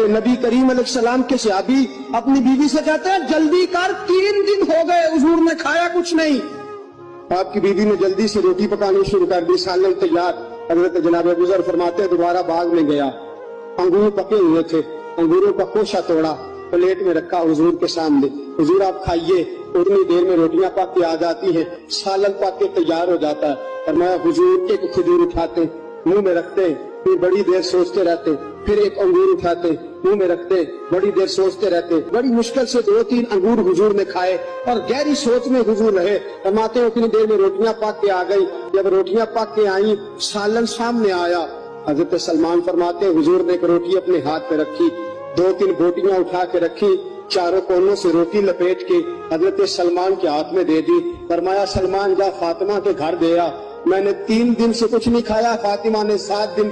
नबी करीम अलैहिस्सलाम के सहाबी अपनी बीवी से कहते हैं जल्दी कर, 3 दिन हो गए हुजूर ने खाया कुछ नहीं। आपकी बीवी ने जल्दी से रोटी पकानी शुरू कर दी, सालन तैयार। हजरत जनाब अबू ज़र फरमाते दोबारा बाग में गया, अंगूर पके हुए थे, अंगूरों का कोशा तोड़ा, प्लेट में रखा हुजूर के सामने, हुजूर आप खाइए। उतनी देर में रोटियां पक के आ जाती हैं, सालन पक के तैयार हो जाता है। और मैं हुजूर एक खजूर उठाते मुंह में रखते, फिर बड़ी देर सोचते रहते, फिर एक अंगूर उठाते मुंह में रखते, बड़ी देर सोचते रहते। बड़ी मुश्किल से 2-3 अंगूर हुजूर ने खाए और गहरी सोच में हुजूर रहे। फरमाते उतनी देर में रोटियां पक के आ गई। जब रोटियां पक के आई, सालन सामने आया। हजरत सलमान फरमाते हुजूर ने एक रोटी अपने हाथ पे रखी, 2-3 बोटियां उठा के रखी, चारों कोनों से रोटी लपेट के हजरत सलमान के हाथ में दे दी। फरमाया सलमान जा फातिमा के घर दे आ, मैंने 3 दिन से कुछ नहीं खाया, फातिमा ने 7 दिन